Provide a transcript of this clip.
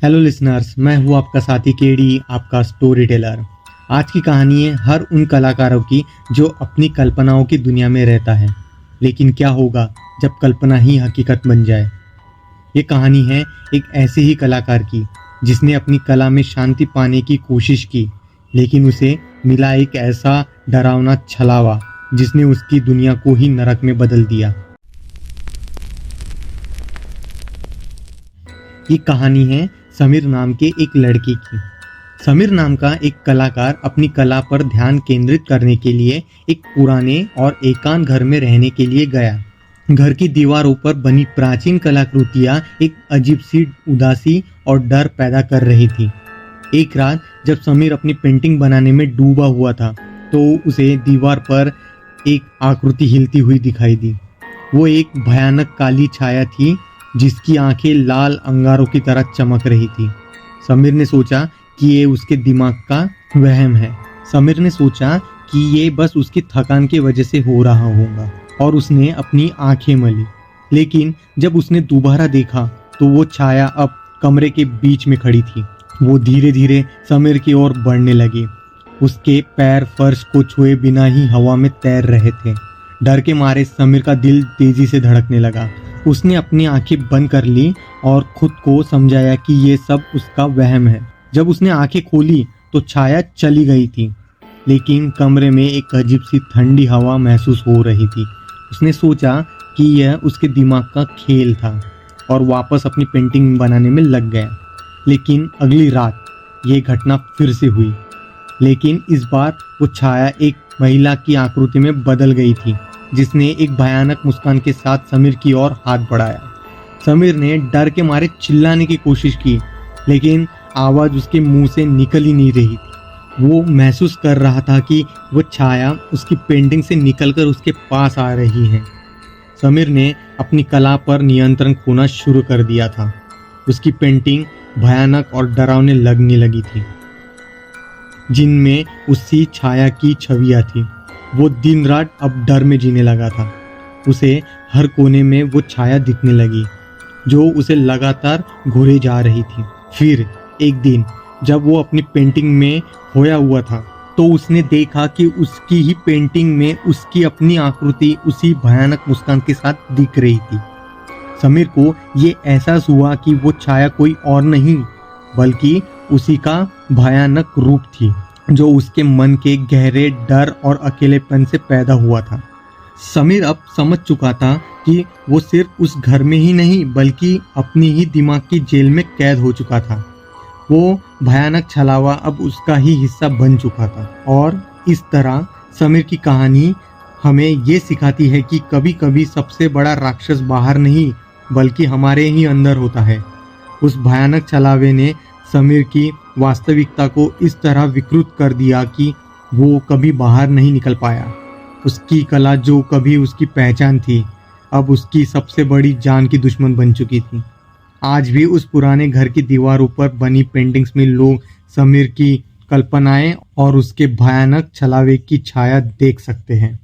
Hello listeners, मैं हूँ आपका साथी केडी, आपका स्टोरी टेलर। आज की कहानी है हर उन कलाकारों की जो अपनी कल्पनाओं की दुनिया में रहता है, लेकिन क्या होगा जब कल्पना ही हकीकत बन जाए। ये कहानी है एक ऐसे ही कलाकार की जिसने अपनी कला में शांति पाने की कोशिश की, लेकिन उसे मिला एक ऐसा डरावना छलावा जिसने उसकी दुनिया को ही नरक में बदल दिया। ये कहानी है समीर नाम के एक लड़के की। समीर नाम का एक कलाकार अपनी कला पर ध्यान केंद्रित करने के लिए एक पुराने और एकांत घर में रहने के लिए गया। घर की दीवारों पर बनी प्राचीन कलाकृतियां एक अजीब सी उदासी और डर पैदा कर रही थी। एक रात जब समीर अपनी पेंटिंग बनाने में डूबा हुआ था, तो उसे दीवार पर एक आकृति हिलती हुई दिखाई दी। वो एक भयानक काली छाया थी जिसकी आंखें लाल अंगारों की तरह चमक रही थी। समीर ने सोचा कि ये उसके दिमाग का वहम है। समीर ने सोचा कि ये बस उसकी थकान की वजह से हो रहा होगा और उसने अपनी आंखें मली। लेकिन जब उसने दोबारा देखा तो वो छाया अब कमरे के बीच में खड़ी थी। वो धीरे धीरे समीर की ओर बढ़ने लगी। उसके पैर फर्श को छुए बिना ही हवा में तैर रहे थे। डर के मारे समीर का दिल तेजी से धड़कने लगा। उसने अपनी आंखें बंद कर ली और खुद को समझाया कि ये सब उसका वहम है। जब उसने आंखें खोली तो छाया चली गई थी, लेकिन कमरे में एक अजीब सी ठंडी हवा महसूस हो रही थी। उसने सोचा कि यह उसके दिमाग का खेल था और वापस अपनी पेंटिंग बनाने में लग गया। लेकिन अगली रात ये घटना फिर से हुई, लेकिन इस बार वो छाया एक महिला की आकृति में बदल गई थी, जिसने एक भयानक मुस्कान के साथ समीर की ओर हाथ बढ़ाया। समीर ने डर के मारे चिल्लाने की कोशिश की, लेकिन आवाज़ उसके मुंह से निकल ही नहीं रही थी। वो महसूस कर रहा था कि वो छाया उसकी पेंटिंग से निकलकर उसके पास आ रही है। समीर ने अपनी कला पर नियंत्रण खोना शुरू कर दिया था। उसकी पेंटिंग भयानक और डरावने लगने लगी थी, जिनमें उसी छाया की छवियां थी। वो दिन रात अब डर में जीने लगा था। उसे हर कोने में वो छाया दिखने लगी जो उसे लगातार घूरे जा रही थी। फिर एक दिन जब वो अपनी पेंटिंग में खोया हुआ था, तो उसने देखा कि उसकी ही पेंटिंग में उसकी अपनी आकृति उसी भयानक मुस्कान के साथ दिख रही थी। समीर को ये एहसास हुआ कि वो छाया कोई और नहीं बल्कि उसी का भयानक रूप थी, जो उसके मन के गहरे डर और अकेलेपन से पैदा हुआ था। समीर अब समझ चुका था कि वो सिर्फ उस घर में ही नहीं बल्कि अपनी ही दिमाग की जेल में कैद हो चुका था। वो भयानक छलावा अब उसका ही हिस्सा बन चुका था। और इस तरह समीर की कहानी हमें ये सिखाती है कि कभी कभी सबसे बड़ा राक्षस बाहर नहीं बल्कि हमारे ही अंदर होता है। उस भयानक छलावे ने समीर की वास्तविकता को इस तरह विकृत कर दिया कि वो कभी बाहर नहीं निकल पाया। उसकी कला, जो कभी उसकी पहचान थी, अब उसकी सबसे बड़ी जान की दुश्मन बन चुकी थी। आज भी उस पुराने घर की दीवारों पर बनी पेंटिंग्स में लोग समीर की कल्पनाएं और उसके भयानक छलावे की छाया देख सकते हैं।